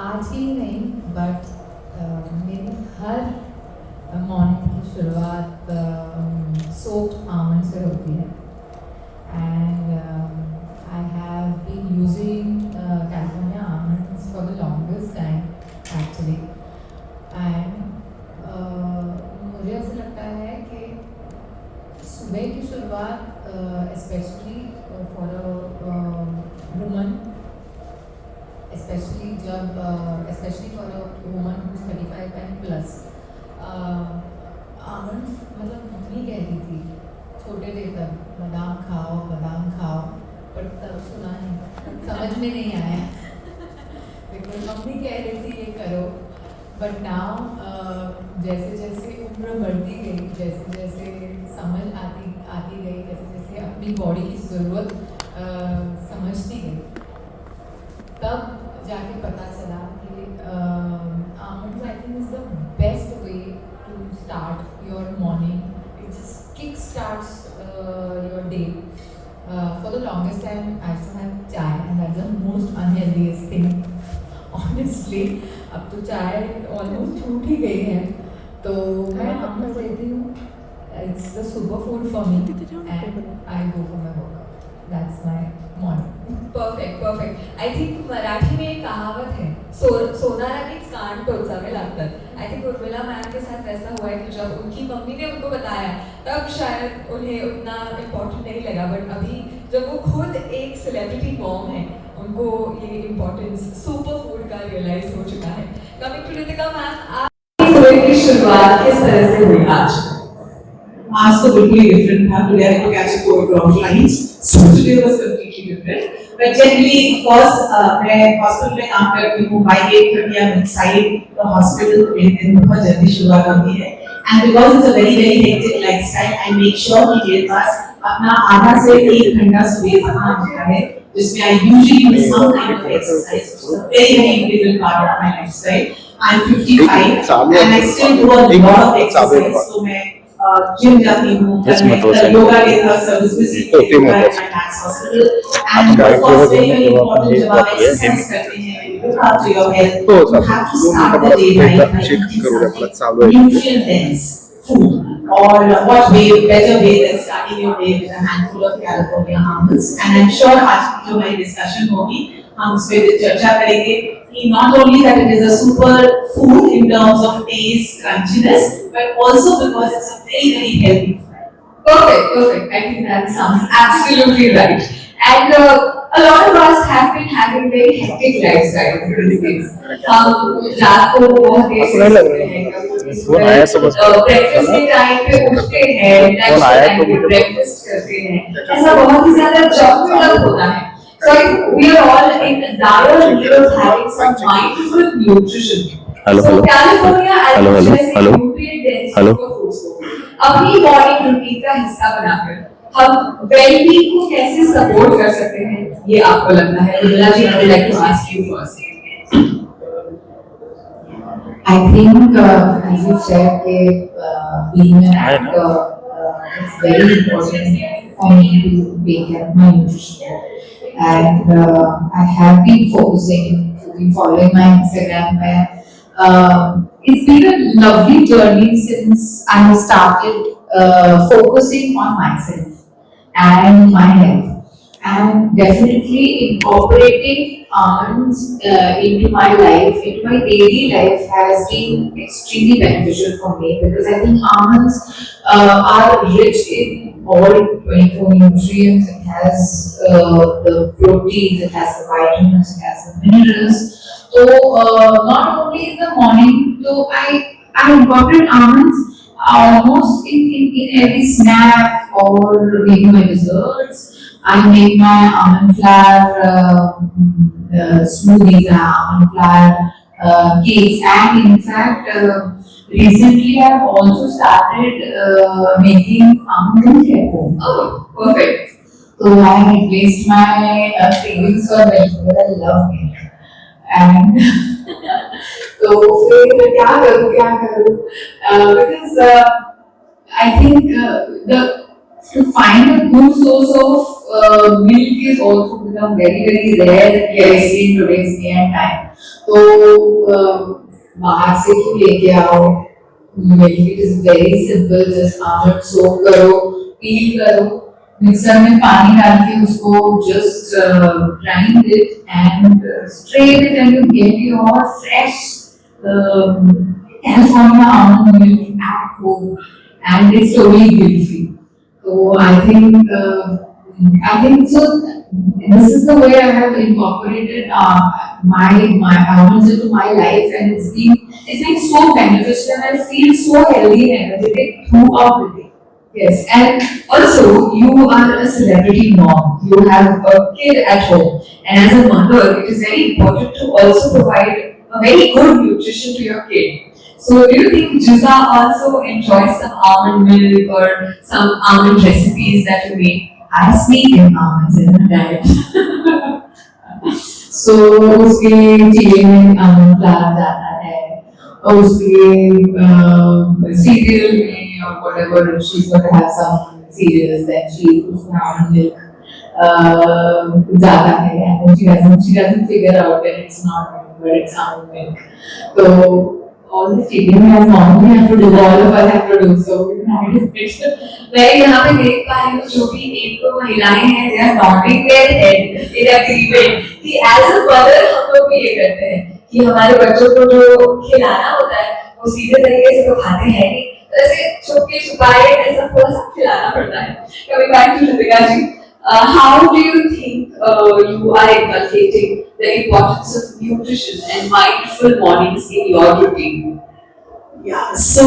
आज ही नहीं बट मेरी हर मॉर्निंग की शुरुआत सोक्ड आमंड से होती है and I have been using California almonds for the longest time actually and मुझे ऐसा लगता है कि सुबह की शुरुआत specially for a woman especially जब especially for a woman who's 35 and plus almond मतलब मम्मी कहती थी छोटे थे तब बादाम खाओ पर तब सुना नहीं समझ में नहीं आया बिकॉज मम्मी कह रही थी ये करो बट नाउ जैसे जैसे उम्र बढ़ती गई जैसे जैसे समझ आती गई जैसे जैसे अपनी बॉडी की ज़रूरत समझती गई तब जाके पता चला कि almond I think is the best way to start your morning it just kick starts your day for the longest time I to have chai and that's the most unhealthiest thing honestly अब तो चाय almost छूट ही गई है तो मैं almond लेती हूँ it's the super food for me and I go for my work That's my morning. Perfect I think Marathi में एक कहावत है सोनारानीच कान टोचावे लागतात. आय थिंक उर्मिला मैम के साथ ऐसा हुआ है कि जब उनकी मम्मी ने उनको बताया तब शायद उन्हें उतना इम्पोर्टेंट नहीं लगा बट अभी जब वो खुद एक सेलिब्रिटी मॉम है उनको ये इम्पोर्टेंस सुपर फूड का रियलाइज हो चुका है. कमिंग टू रितिका मैम, आपकी सुबह की शुरुआत किस तरह से हुई आज? आज तो बिल्कुल ही डिफरेंट था. Today I to catch 4 ground lines. So today was completely different. But generally, of course, मैं हॉस्पिटल में काम करती हूँ. By 8:30 I'm inside the hospital. मेरे दिन बहुत जल्दी शुरुआत होती है. And because it's a very hectic lifestyle, I make sure कि मेरे पास अपना आधा से 1 घंटा सुबह पढ़ना होता है, जिसमें I usually do some kind of exercise. It's a very integral part of my lifestyle. I'm 55 and I still do a lot of exercise. So मैं जिम जाती हूँ, योगा के सर्विस भी सीखती हूँ max hospital. End of course very important जब आप exercise करते हैं, look after your health, you have to start the day right by eating something nutrient dense food. Or what better way than starting your day with a handful of California almonds. And I'm sure आज की जो हमारी discussion होगी हम उस पर चर्चा करेंगे कि not only that it is a super food in terms of taste, crunchiness, but also because it's a very healthy food. Perfect. I think that sounds absolutely right. And a lot of us have been having very hectic lifestyles these days. हम रात को बहुत देर से सोते हैं, breakfast के time पे उठते हैं, लंच के टाइम पे ब्रेकफास्ट करते हैं. ऐसा बहुत ही ज़्यादा जंक फूड होता है. So I think we are all in dire need of having some mindful nutrition. So California hello nutrient dense foods अपनी मॉर्निंग रूटीन का हिस्सा बनाकर हम वेलबींग को कैसे सपोर्ट कर सकते हैं ये आपको लगता है? Urmila ji, I would like to ask you first. I think, as you said, being an actor, it's very important for me to take care of my nutrition. And I have been focusing, been following my Instagram, where it's been a lovely journey since I have started focusing on myself and my health. And definitely incorporating almonds into my life, into my daily life, has been extremely beneficial for me because I think almonds are rich in all 24 nutrients. It has the proteins, it has the vitamins, it has the minerals. So not only in the morning, so I incorporate almonds almost in every snack or maybe my desserts. I make my almond flour smoothies, almond flour cakes, and in fact, recently I have also started making almond milk at home. Oh, perfect. So I have replaced my cravings for milk because I love milk. And तो फिर क्या करूँ because I think the to find a good source of milk is also become very rare yes in today's day and time. तो बाहर से क्यों लेके आओ milk it is very simple just almond soak करो पील करो mixer में पानी डाल के उसको just grind it and strain it and you get your fresh California almond milk at home and it's totally guilt free. So I think so. This is the way I have incorporated my almonds into my life, and it's been so beneficial, and I feel so healthy and energetic throughout the day. Yes, and also you are a celebrity mom. You have a kid at home, and as a mother, it is very important to also provide a very good nutrition to your kid. So do you think Jiza also enjoys some almond milk or some almond recipes that you make? I sneak in almonds in her diet. So उसके चीले में almond flour जाता है और उसके cereal में or whatever she's going to have some cereals then she puts almond milk जाता है and then she doesn't figure out that it's not milk but it's almond milk. So all the cheating has mom we have to do, all of us have to do, so we have to fix it. मैं यहाँ पे देख पा रही हूँ जो भी एक दो महिलाएं हैं they are nodding their head in agreement कि as a mother हम लोग भी ये करते हैं कि हमारे बच्चों को जो खिलाना होता है वो सीधे तरीके से तो खाते हैं नहीं तो ऐसे छुपके छुपाए ऐसा थोड़ा सा खिलाना पड़ता है कभी बात की लतिका जी how do you think you are inculcating the importance of nutrition and mindful mornings in your routine? Yeah, so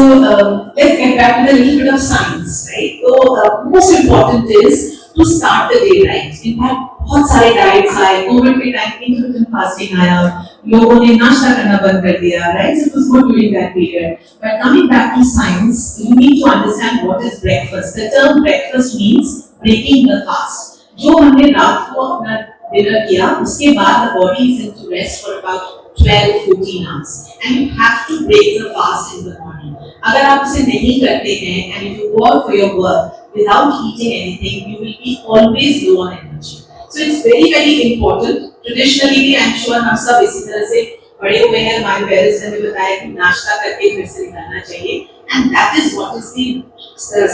let's get back to the little bit of science, right? So most important is to start the day right. In fact, बहुत सारे diets आए, COVID के time intermittent fasting आया, लोगों ने नाश्ता करना बंद कर दिया, right? So it was good during that period. But coming back to science, you need to understand what is breakfast. The term breakfast means breaking the fast. जो हमने रात को अपना dinner किया, उसके बाद the body is into rest for about 12-14 hours, and you have to break the fast in the morning. अगर आप इसे नहीं करते हैं, and if you go out for your work without eating anything, you will be always low on energy. So it's very important. Traditionally भी I'm sure हम सब इसी तरह से बड़े हुए हैं. हमारे parents ने हमें बताया कि नाश्ता करके फिर से निकलना चाहिए, and that is what is the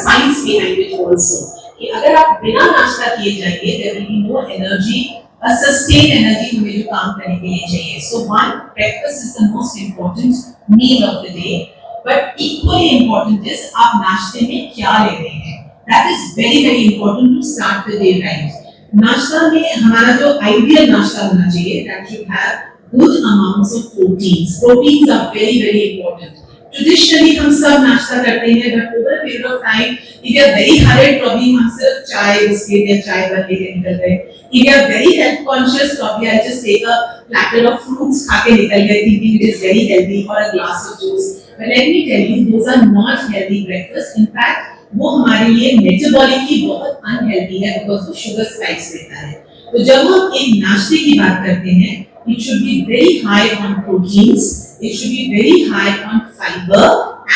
science behind it also. कि अगर आप बिना नाश्ता किए जाएंगे, there will be no energy. A sustained energy हमें जो काम करने के लिए चाहिए. So one, breakfast is the most important meal of the day. But equally important is आप नाश्ते में क्या ले रहे हैं. That is very important to start the day right. नाश्ता में हमारा जो ideal नाश्ता होना चाहिए, that should have good amounts of proteins. Proteins are very important. Traditionally हम सब नाश्ता करते हैं, but over a period of time, if you are very hurried, probably हम सिर्फ चाय बिस्किट या चाय बन के निकल गए. If you are very health conscious, probably I'll just take a platter of fruits खा के निकल गए, thinking it is very healthy, or a glass of juice. But let me tell you, those are not healthy breakfast. In fact, वो हमारे लिए metabolically बहुत unhealthy है because वो sugar spikes देता है. तो जब हम एक नाश्ते की बात करते हैं, it should be very high on proteins, it should be very high on fiber,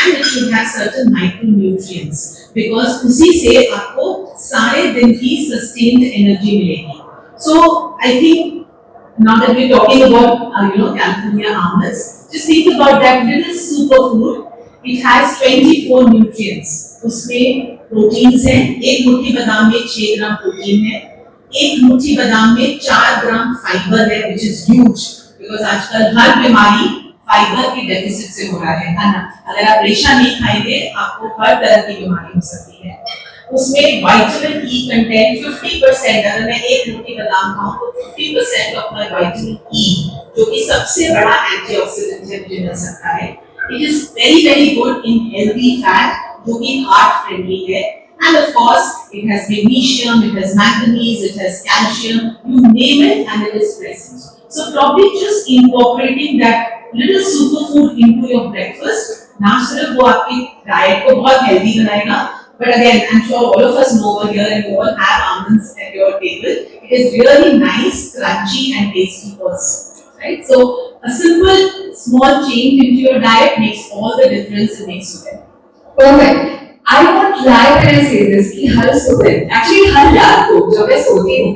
and it should have certain micronutrients because उसी से आपको सारे दिन की sustained energy मिलेगी. So I think now that we're talking about California almonds, just think about that little superfood. It has 24 nutrients. उसमें proteins हैं. एक मुट्ठी बादाम में 6 ग्राम प्रोटीन है. एक मुट्ठी बादाम में 4 ग्राम फाइबर है, which is huge because आजकल हर बीमारी फाइबर के डेफिसिट से हो रहा है ना. अगर आप रेशा नहीं खाएंगे, आपको हर तरह की बीमारी हो सकती है. उसमें विटामिन ई कंटेंट 50%. अगर मैं एक मुट्ठी बादाम खाऊं तो 50% ऑफ माय विटामिन ई, जो कि सबसे बड़ा एंटीऑक्सीडेंट है, मुझे मिल सकता है. It is very good in healthy fat, जो कि हार्ट फ्रेंडली है. And of course, it has magnesium, it has manganese, it has calcium, you name it and it is present. So probably just incorporating that little superfood into your breakfast, ना सिर्फ वो आपकी diet को बहुत healthy बनाएगा, but again, I'm sure all of us know over here and you all have almonds at your table. It is really nice, crunchy and tasty also, right? So a simple small change into your diet makes all the difference. It makes you better. Perfect. I won't lie when I say this कि हर सुबह, actually हर रात को जब मैं सोती हूँ,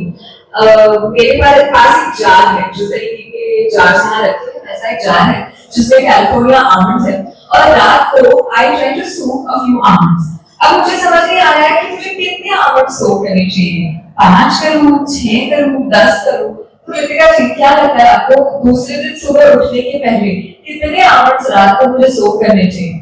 मेरे पास एक जार है, जिस तरीके के जार यहाँ रखे हैं, वैसा एक जार है, जिसमें कैलिफोर्निया आमंड्स है, और रात को I try to soak a few almonds. अब मुझे समझ नहीं आ रहा है कि मुझे कितने आमंड सोक करने चाहिए, 5 करूँ, 6 करूँ, 10 करूँ, तो कृतिका जी क्या लगता है आपको दूसरे दिन सुबह उठने के पहले कितने आमंड रात को मुझे सोक करने चाहिए?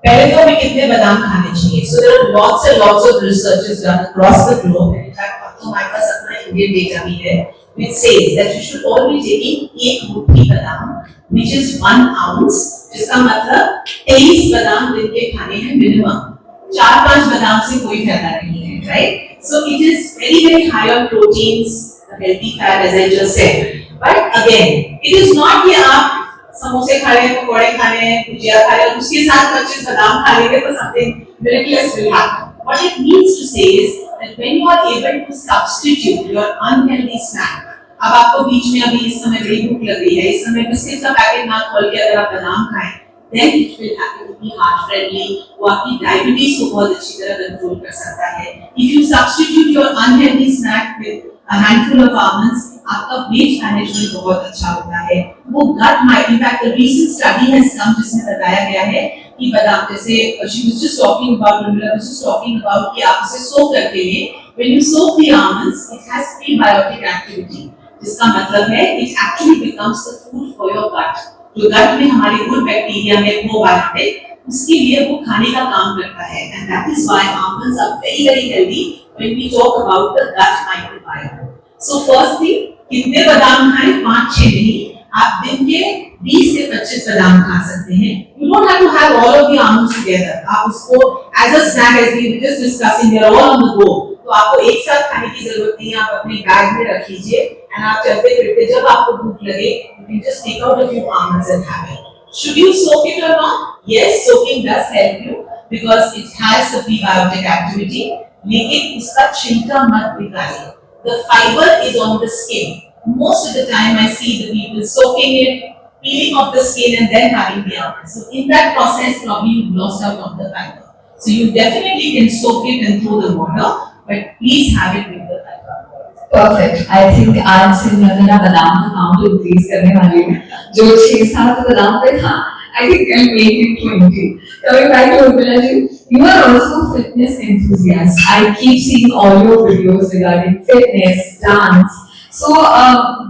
पहले तो हमें कितने बादाम खाने चाहिए? So there are lots and lots of researches done across the globe. In fact, हमारे पास अपना इंडियन डेटा भी है, which says that you should always take एक मुट्ठी बादाम, which is 1 ounce, जिसका मतलब 23 बादाम दिन के खाने हैं minimum. 4-5 बादाम से कोई फायदा नहीं है, right? So it is very very high on proteins, healthy fat, as I just said. But again, it is not कि आप समोसे खा रहे हैं, पकौड़े खा रहे हैं, भुजिया खा रहे हैं, उसके साथ 25 बादाम खा लेंगे तो something miraculous will happen. What it means to say is that when you are able to substitute your unhealthy snack, अब आपको बीच में अभी इस समय बड़ी भूख लग रही है, इस समय बिस्किट का पैकेट ना खोल के अगर आप बादाम खाएं, then it will happen to be heart friendly, वो आपकी डायबिटीज को बहुत अच्छी तरह कंट्रोल कर सकता है. If you substitute your unhealthy snack with a handful of almonds, आपका weight management बहुत अच्छा होता है. वो gut might, in fact, the recent study has come जिसमें बताया गया है कि बादाम जैसे she was just talking about, Rumila was just talking about कि आप उसे soak करके लिए, when you soak the almonds, it has prebiotic activity, जिसका मतलब है it actually becomes the food for your gut. जो gut में हमारे good bacteria में probiotic, उसके लिए वो खाने का काम करता है, and that is why almonds are very very healthy when we talk about the gut microbiome. So firstly, कितने बादाम खाएं? 5-6 नहीं, आप दिन के 20 से 25 बादाम खा सकते हैं. You don't have to have all of the almonds together. आप उसको as a snack, as we were just discussing, they are all on the go. तो आपको एक साथ खाने की जरूरत नहीं है, आप अपने बैग में रख लीजिए, and आप चलते फिरते जब आपको भूख लगे, you can just take out a few almonds and have it. Should you soak it or not? Yes, soaking does help you because it has the prebiotic activity. लेकिन उसका छिलका मत निकालिए. The fiber is on the skin. Most of the time I see the people soaking it, peeling off the skin and then having the almonds. So in that process, probably you've lost out on the fiber. So you definitely can soak it and throw the water, but please have it with the fiber. Perfect. I think आज से मैं मेरा बादाम का count increase करने वाली हूँ. जो 6-7 बादाम पे था, I think I'll make it 20. Coming back to Urmila ji, you are also a fitness enthusiast. I keep seeing all your videos regarding fitness, dance. So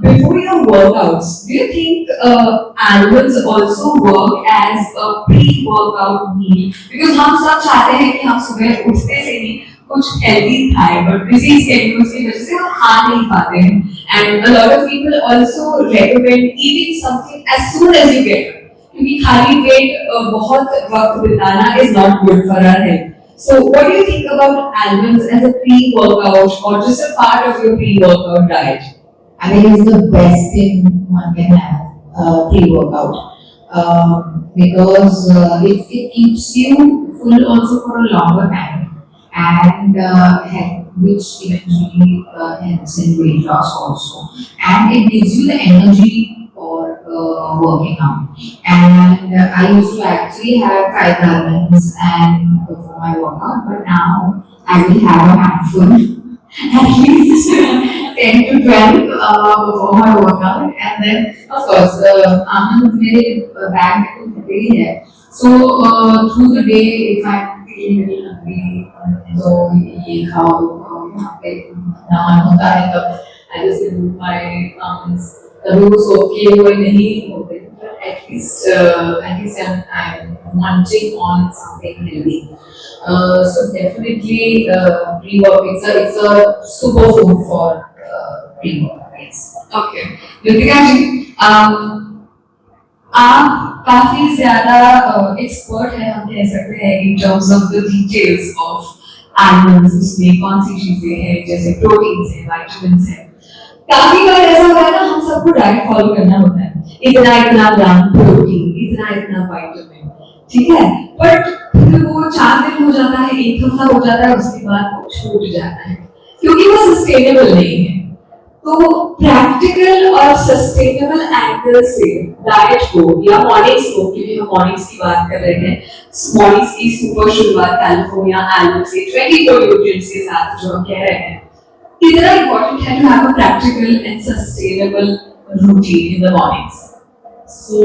before your workouts, do you think almonds also work as a pre-workout meal? Because हम सब चाहते हैं कि हम सुबह उठते से ही कुछ healthy खाएं, but busy schedules की वजह से हम खा नहीं पाते हैं. And a lot of people also recommend eating something as soon as you get up. क्योंकि खाली पेट बहुत वक्त बिताना is not good for our health. So what do you think about almonds as a pre-workout or just a part of your pre-workout diet? I think it's the best thing one can have pre-workout because it keeps you full also for a longer time and which eventually helps in weight loss also, and it gives you the energy for working out. And I used to actually have 5 almonds and before my workout, but now I will have a handful at least 10 to 12 before my workout, and then of course almonds मेरे bag में तो होते ही है. So through the day if I'm feeling a little hungry, तो ये खाओ यहाँ पे नान होता है तब I just remove my almonds. कभी वो सोख किए हुए नहीं होते, but at least I'm munching on something healthy. So definitely pre-work, it's a super food for pre-work. Yes. Okay. Ritika ji, आप काफी ज़्यादा एक्सपर्ट हैं, हम कह सकते हैं in terms of the details of almonds, उसमें कौन सी चीजें हैं, जैसे प्रोटीन्स हैं, विटामिन्स हैं. काफी बार ऐसा होता है ना, हम सबको डाइट फॉलो करना होता है, इतना ग्राम प्रोटीन, इतना विटामिन, ठीक है, बट फिर वो 4 दिन हो जाता है, 1 हफ्ता हो जाता है, उसके बाद वो छूट जाता है क्योंकि वो सस्टेनेबल नहीं है. तो प्रैक्टिकल और सस्टेनेबल एंगल से डाइट को या मॉर्निंग्स को, क्योंकि हम मॉर्निंग्स की बात कर रहे हैं, मॉर्निंग्स की सुपर शुरुआत कैलिफोर्निया एल्बम से 24 न्यूट्रिएंट्स के साथ जो हम कह रहे हैं, कितना important है to have a practical and sustainable routine in the mornings. So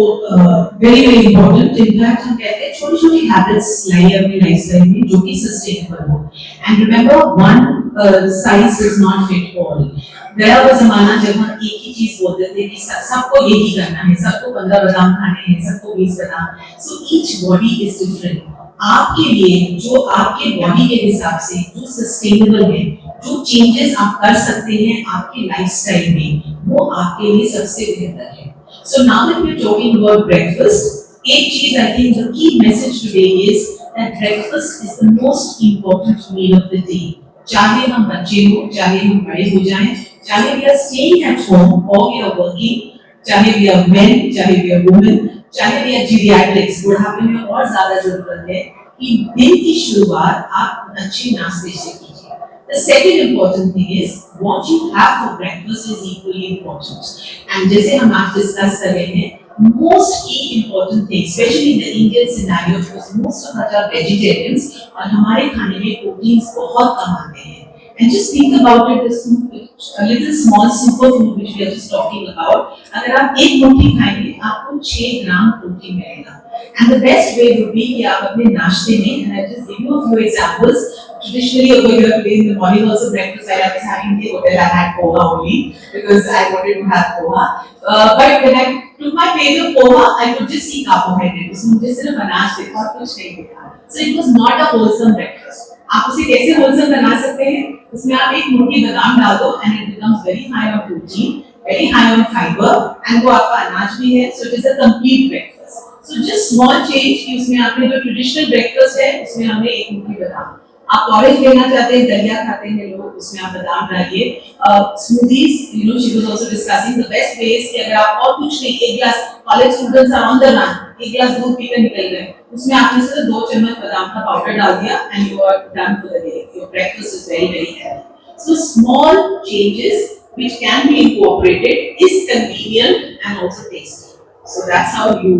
very very important. In fact, हम कहते हैं छोटी छोटी हैबिट्स लाइए अपनी लाइफस्टाइल में जो कि सस्टेनेबल हो. And remember, one size does not fit all. गया वो जमाना जब हम एक ही चीज बोलते थे कि सबको यही करना है, सबको 15 बादाम खाने हैं, सबको 20 बादाम. So each body is different. आपके लिए जो आपके बॉडी के हिसाब से जो सस्टेनेबल है, जो चेंजेस आप कर सकते हैं आपके लाइफस्टाइल में, वो आपके लिए सबसे बेहतर है. So now that we're talking about breakfast, एक चीज I think the key message today is that breakfast is the most important meal of the day. चाहे हम बच्चे हो, चाहे हम बड़े हो जाएं, चाहे we are staying at home or we are working, चाहे we are men, चाहे we are women, चाहे we are geriatrics, बुढ़ापे में और ज्यादा जरूरत है कि दिन की शुरुआत आप अच्छे नाश्ते से कीजिए. The second important thing is what you have for breakfast is equally important. And जैसे हम आज discuss कर रहे हैं, most key important thing, especially in the Indian scenario, because most of us are vegetarians और हमारे खाने में proteins बहुत कम आते हैं. And just think about it, the soup, a little small superfood which we are just talking about. अगर आप एक मुट्ठी खाएंगे, आपको 6 ग्राम प्रोटीन मिलेगा. And the best way would be कि आप अपने नाश्ते में, and I'll just give you a few examples. Traditionally over here today in the morning also breakfast I was having the hotel, I had poha only because I wanted to have poha. But when I took my plate of poha, I could just see carbohydrate. उसमें मुझे सिर्फ अनाज दिखा और कुछ नहीं दिखा. So it was not a wholesome breakfast. आप उसे कैसे wholesome बना सकते हैं? उसमें आप एक मुट्ठी बादाम डाल दो and it becomes very high on protein, very high on fiber, and वो आपका अनाज भी है. So it is a complete breakfast. So just small change कि उसमें आपने जो traditional breakfast है उसमें हमने एक मुट्ठी बादाम. आप ऑरेंज लेना चाहते हैं, दलिया खाते हैं लोग, उसमें आप बादाम डालिए. Smoothies, you know, she was also discussing the best ways कि अगर आप और कुछ नहीं, एक गिलास, college students are on the run, एक गिलास दूध पीकर निकल गए, उसमें आपने सिर्फ 2 चम्मच बादाम का पाउडर डाल दिया and you are done for the day. Your breakfast is very very healthy. So small changes which can be incorporated is convenient and also tasty. So that's how you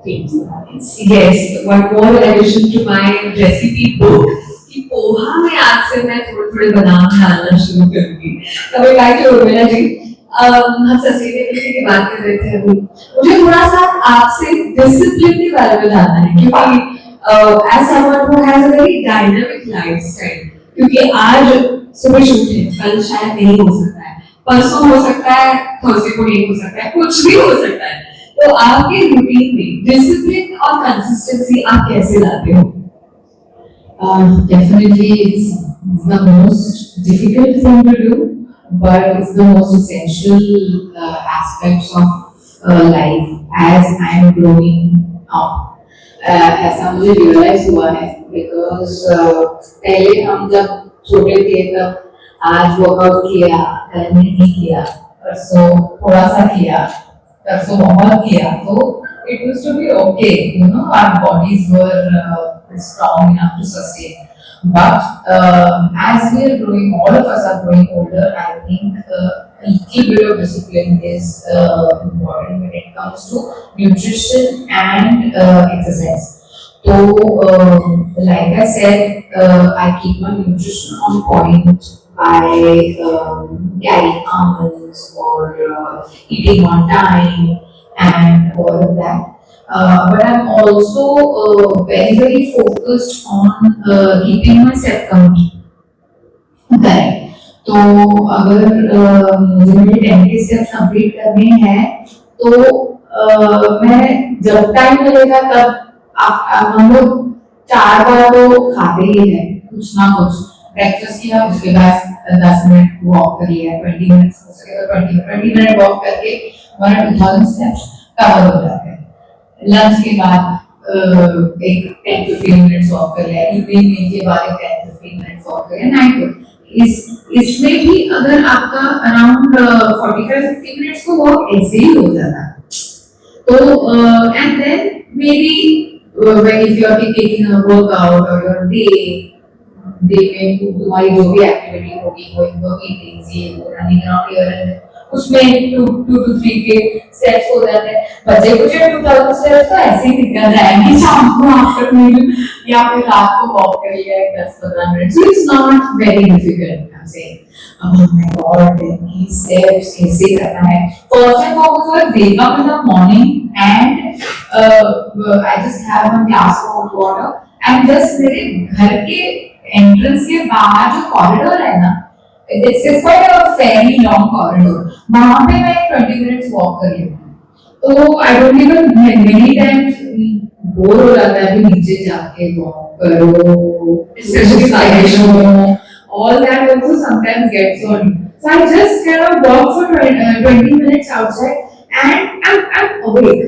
change the habits. Yes, one more addition to my recipe book. कि पोहा में आज से मैं थोड़े बादाम डालना शुरू करूंगी. कभी बात हो मेरा जी, हम सस्टेनेबिलिटी की बात कर रहे थे अभी. मुझे थोड़ा सा आपसे डिसिप्लिन के बारे में जानना है क्योंकि as someone who has a very dynamic lifestyle, क्योंकि आज सुबह शूट है, कल शायद नहीं हो सकता है, परसों हो सकता है, थर्सडे को नहीं हो सकता है, कुछ भी हो सकता है. तो आपके रूटीन में डिसिप्लिन और कंसिस्टेंसी आप कैसे लाते हो? Definitely, it's the most difficult thing to do, but it's the most essential aspects of life as I am growing up. ऐसा मुझे realize हुआ है because पहले हम जब छोटे थे तब आज workout किया, कल नहीं किया, परसों थोड़ा सा किया, परसों बहुत किया, तो it used to be okay, you know, our bodies were strong enough to sustain. But as we are growing, all of us are growing older, I think a little bit of discipline is important when it comes to nutrition and exercise. So, like I said, I keep my nutrition on point by carrying almonds or eating on time and all of that. But I'm also very very focused on keeping my step count correct. तो अगर मुझे मेरे 10K steps complete करने हैं तो मैं जब time मिलेगा तब हम लोग 4 बार तो खाते ही हैं कुछ ना कुछ. ब्रेकफास्ट किया, उसके बाद 10 मिनट वॉक कर लिया, 20 मिनट हो सके तो 20 मिनट वॉक करके हमारा 2000 steps कवर हो जाते हैं. लंच के बाद एक 10-15 मिनट्स वॉक कर लिया, इवनिंग मील के बाद एक 10-15 मिनट्स वॉक कर लिया, नाइट को इसमें भी अगर आपका अराउंड 45-50 मिनट्स को वॉक ऐसे ही हो जाता है. तो and then maybe when if you are taking a workout or your day, day में तुम्हारी जो भी एक्टिविटी होगी, गोइंग फॉर मीटिंग्स, ये वो, running around here and there, उसमें 2 to 3 के स्टेप्स हो जाते हैं। बच्चे को जो 2000 स्टेप्स तो ऐसे ही निकल जाएंगे शाम को आफ्टर मील, या फिर रात को वॉक कर लिया 10-15 minute. So it's not very difficult, I am saying. अब माय गॉड, ये स्टेप्स कैसे करना है? First and foremost, I wake up in the morning and I just have one glass of water and just मेरे घर के entrance के बाहर जो कॉरिडोर है ना, it's quite a fairly long corridor, वहां पे मैं 20 minutes वॉक कर लेती हूँ। तो I don't even, many times bore हो जाता है कि नीचे जाके वॉक करो, especially cycle, all that also sometimes gets on you. So I just kind of walk for 20 minutes outside and I'm awake.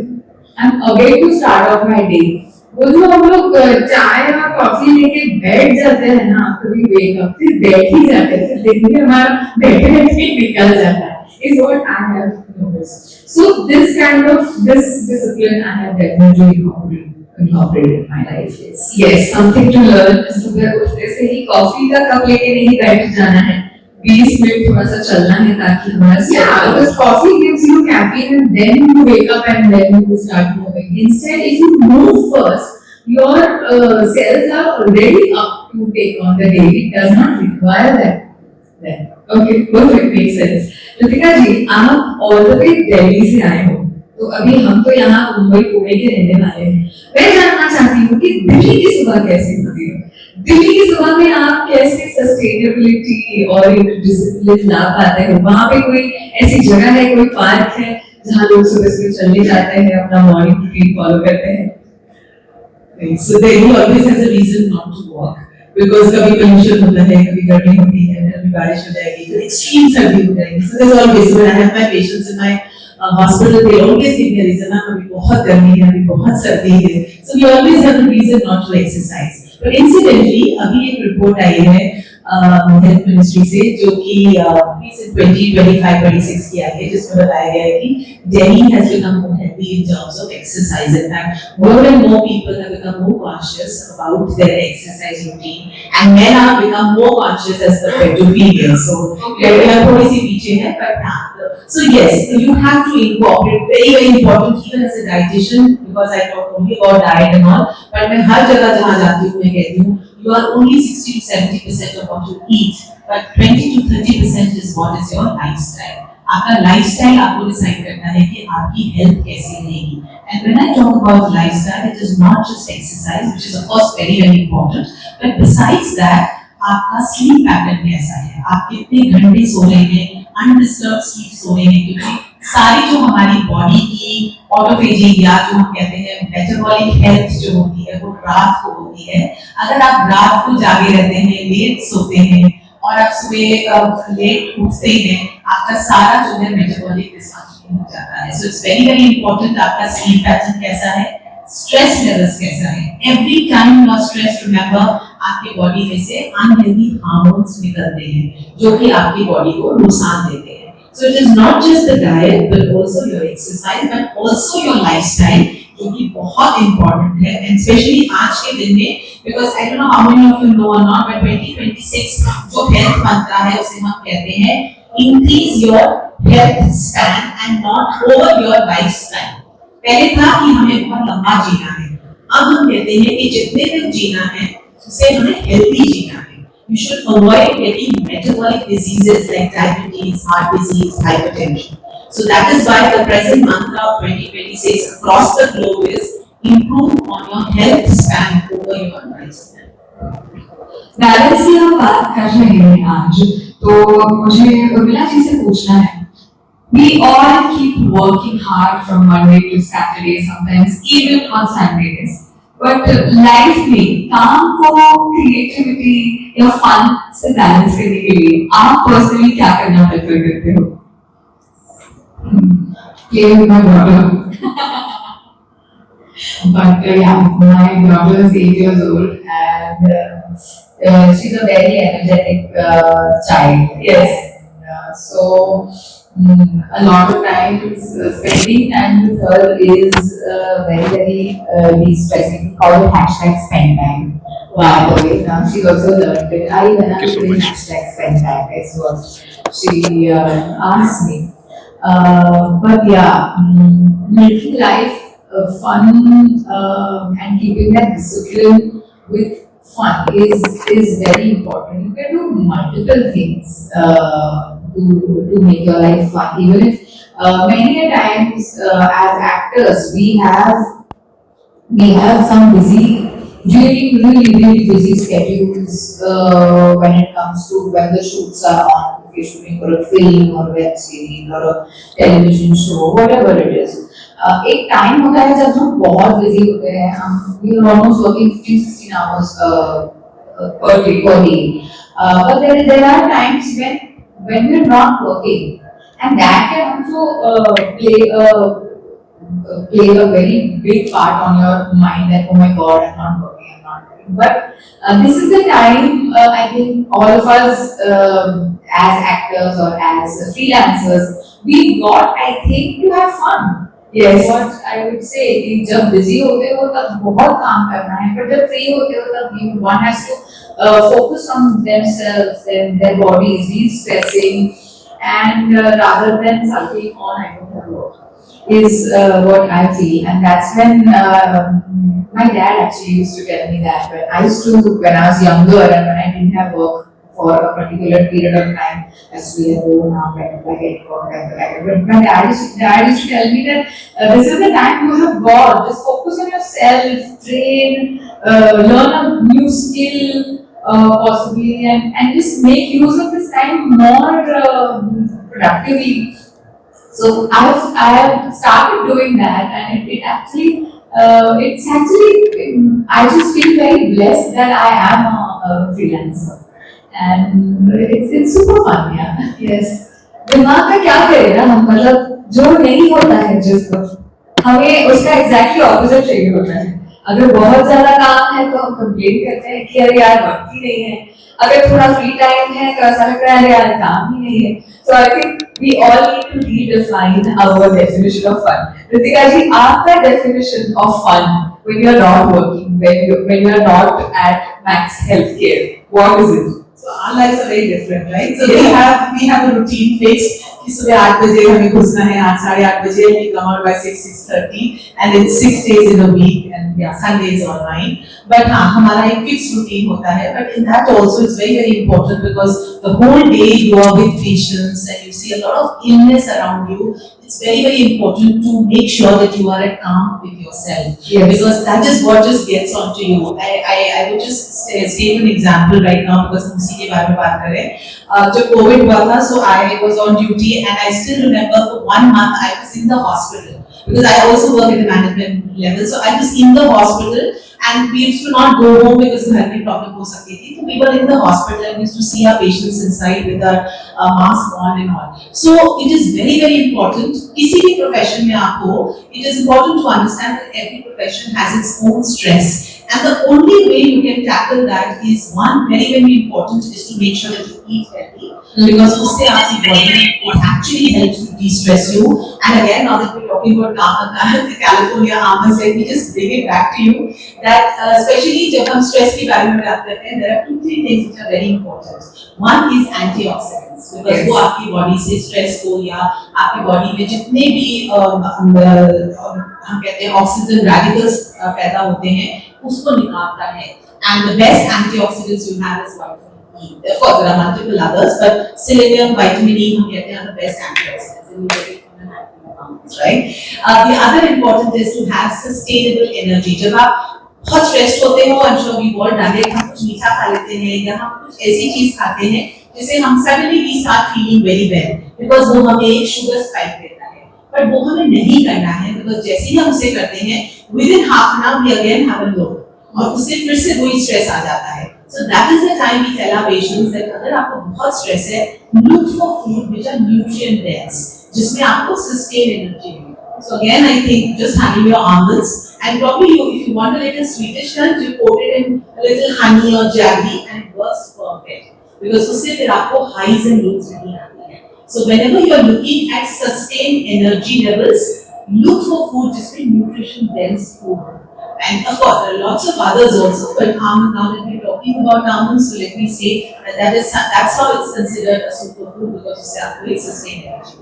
I'm awake to start off my day. वो जो हम लोग चाय और कॉफी लेके बैठ जाते हैं ना, कभी वेक अप फिर बैठ ही जाते हैं, फिर दिन भी हमारा बैठे बैठे निकल जाता है, is what I have noticed. So this kind of discipline I have definitely incorporated in my life. Yes, something to learn. सुबह उठते से ही कॉफी का कप लेके नहीं बैठ जाना है, 20 मिनट थोड़ा सा चलना है ताकि हमारा Yeah, because coffee gives you caffeine and then you wake up and then you start moving. Instead, if you move first, your cells are already up to take on the day. It does not require that. Then. Okay, perfect, makes sense. Ritika जी, आप all the way Delhi से आए हो, तो अभी हम तो यहाँ मुंबई पुणे के रहने वाले हैं। मैं जानना चाहती हूँ कि दिल्ली की सुबह कैसी होती है? दिल्ली की सुबह में आप कैसे सस्टेनेबिलिटी और डिसिप्लिन ला पाते हो? वहाँ पे कोई ऐसी जगह है, कोई पार्क है जहाँ लोग सुबह सुबह चलने जाते हैं, अपना मॉर्निंग रूटीन फॉलो करते हैं? So Delhi always has a reason not to walk because कभी pollution होता है, कभी गर्मी होती है, कभी बारिश हो जाएगी, तो extreme सर्दी हो जाएगी. So there's always, when I have my patients in my hospital, they always give me a reason. ना अभी बहुत गर्मी है, अभी बहुत सर्दी है. So we always have a reason not to exercise. But incidentally, अभी एक report आई है हेल्थ मिनिस्ट्री से, जो कि 2025-26 की आई है, जिसमें बताया गया है कि Delhi has become more healthy in terms of exercise. In fact, more and more people have become more conscious about their exercise routine, and men have become more conscious as compared to females. So, we are थोड़ी सी पीछे है, but हाँ. So yes, you have to incorporate, very very important, even as a dietitian, because I talk only about diet and all. But मैं हर जगह जहाँ जाती हूँ मैं कहती हूँ, you are only 60 to 70% of what you eat, but 20 to 30% is what is your lifestyle. आपका lifestyle आपको decide करना है कि आपकी health कैसी रहेगी. And when I talk about lifestyle, it is not just exercise, which is of course very very important, but besides that, आपका sleep pattern कैसा है, आप कितने घंटे सो रहे हैं, undisturbed sleep सो रहे हैं, क्योंकि सारी जो हमारी बॉडी की ऑटोफेजी या जो हम कहते हैं मेटाबॉलिक हेल्थ जो होती है वो रात को होती है. अगर आप रात को जागे रहते हैं, लेट सोते हैं और आप सुबह लेट उठते हैं, आपका सारा जो है मेटाबॉलिक डिसफंक्शन हो जाता है. So it's very very important आपका स्लीप पैटर्न कैसा है, स्ट्रेस लेवल्स कैसा है. Every time you are stressed, remember आपकी बॉडी में से अनहेल्दी हार्मोन्स निकलते हैं जो कि आपकी बॉडी को नुकसान देते हैं. So it is not just the diet, but also your exercise, but also your lifestyle, जो कि बहुत important है, and especially आज के दिन में, because I don't know how many of you know or not, but 2026 जो health मंत्र है उसे हम कहते हैं increase your health span and not over your lifespan. पहले था कि हमें बहुत लंबा जीना है, अब हम कहते हैं कि जितने दिन जीना है उसे हमें healthy जीना है. You should avoid getting metabolic diseases like diabetes, heart disease, hypertension. So that is why the present mantra of 2026 across the globe is improve on your health span over your lifespan. Balance की हम बात कर रहे हैं आज, तो मुझे उर्मिला जी से पूछना है, we all keep working hard from Monday to Saturday, sometimes even on Sundays. But life में काम को क्रिएटिविटी या फन से बैलेंस करने के लिए आप पर्सनली क्या करना प्रेफर करते हो? Play with my daughter. But yeah, my daughter is 8 years old and she's a very energetic child. Yes. So a lot of times spending time with her is very very de-stressing. We call it #spend time. by the way. Now she also learned it. I even have to bring hashtag spend time is what she asked me. But yeah, making life fun and keeping that discipline with fun is very important. You can do multiple things to make your life fun. Even if many a times as actors we have some busy, really busy schedules when it comes to when the shoots are on. If you're shooting for a film or a web series or a television show, whatever it is. एक time होता है जब हम बहुत busy होते हैं, हम we are almost working 15-16 hours per day. But there are times when we're not working, and that can also play a very big part on your mind that, oh my god, I'm not working. But this is the time I think all of us as actors or as freelancers, we got, I think, to have fun. Yes. What I would say कि जब busy होते हो तब बहुत काम करना है, पर जब free होते हो तब one has to focus on themselves, their bodies, de-stressing, and rather than sulking on I don't have work is what I feel, and that's when my dad actually used to tell me that when I was younger and when I didn't have work for a particular period of time, as we have grown up and like it work like but my dad used to tell me that this is the time you have got, just focus on yourself, train, learn a new skill possibly, and just make use of this time more productively. So I have started doing that, and I just feel very blessed that I am a freelancer, and it's super fun, yeah. Yes. दिमाग का क्या करे ना हम, मतलब जो नहीं होता है जिसको, हमें उसका एग्जैक्टली ऑपोजिट चाहिए होता है. अगर बहुत ज्यादा काम है तो हम कंप्लेन करते हैं कि अरे यार वक्त ही नहीं है. अगर थोड़ा फ्री टाइम है तो ऐसा लगता है अरे यार काम ही नहीं है. So I think we all need to redefine our definition of fun. Ritika ji, आपका definition of fun when you are not working, when you are not at Max Healthcare, what is it? So our lives are very different, right? So we have a routine fixed. कि सुबह 8 बजे हमें घुसना है, 8 साढ़े 8 बजे we come out by 6:30, and then 6 days in a week, and yeah, Sundays online. But हाँ, हमारा एक fixed routine होता है. But in that also it's very important because the whole day you are with patients and you see a lot of illness around you. It's very important to make sure that you are at calm with yourself. Yes. Because that is what just gets onto you. I would just state an example right now because हम उसी के बारे में बात कर रहे हैं. जब COVID हुआ था, so I was on duty and I still remember for 1 month I was in the hospital because I also work at the management level. So I was in the hospital and we used to not go home because घर में problem हो सकती थी. So we were in the hospital and we used to see our patients inside with our mask on and all. So it is very important. किसी भी profession में आप हो, it is important to understand that every profession has its own stress. And the only way you can tackle that is one very important is to make sure that you eat healthy because उससे आपकी body it actually helps to de-stress you. And again, now that we're talking about California Amazon, let me just bring it back to you that especially जब हम stress के बारे में बात करते हैं, there are 2-3 things which are very important. One is antioxidants because वो आपकी body से stress को या आपकी body में जितने भी हम कहते हैं oxygen radicals पैदा होते हैं उसको निकालता है. And the best antioxidants you have is vitamin E. Of course, there are multiple others, but selenium, vitamin E, हम कहते हैं the best antioxidants. And you get it from the natural compounds, right? The other important is to have sustainable energy. जब आप बहुत stressed होते हो, I'm sure we all done it. हम कुछ मीठा खा लेते हैं या हम कुछ ऐसी चीज खाते हैं जिससे हम suddenly we start feeling very well because वो हमें एक sugar spike देता है. But वो हमें नहीं करना है because जैसे ही हम उसे करते हैं, within half an hour we again have a low. और उससे फिर से वही stress आ जाता है. So that is the time we tell our patients that अगर आपको बहुत stress है, look for food which are nutrient dense, जिसमें आपको sustain energy है. So again, I think just having your almonds and probably if you want a little sweetish nut, you coat it in a little honey or jaggery and it works perfect because उससे फिर आपको highs and lows नहीं आती है. So whenever you are looking at sustained energy levels, look for food जिसमें nutrition dense food. And of course, there are lots of others also, but now that we're talking about almonds, so let me say that's how it's considered a superfood because it's a very sustained energy.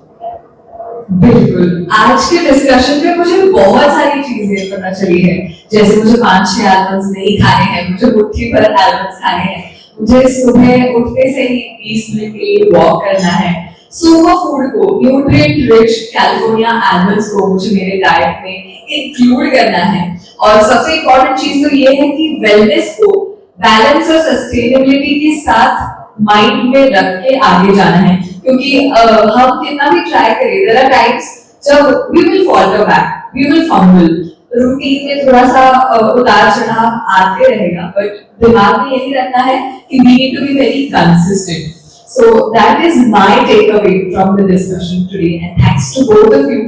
बिल्कुल आज के discussion में मुझे बहुत सारी चीजें पता चली है, जैसे मुझे 5-6 आलमंड्स नहीं खाने हैं, मुझे मुट्ठी भर आलमंड्स खाने हैं, मुझे सुबह उठते से ही 20 मिनट के लिए वॉक करना है, सुपर फूड को न्यूट्रिएंट रिच कैलिफोर्निया आलमंड्स को मुझे मेरे डाइट में इंक्लूड करना है, और सबसे इम्पोर्टेंट चीज तो ये है कि वेलनेस को बैलेंस और सस्टेनेबिलिटी के साथ माइंड में रख के आगे जाना है, क्योंकि हम कितना भी ट्राई करें, देयर आर टाइम्स जब we will falter back, we will fumble, routine में थोड़ा सा उतार चढ़ाव आते रहेगा, बट दिमाग में यही रखना है कि we need to be very consistent. So that is my takeaway from the discussion today, and thanks to both of you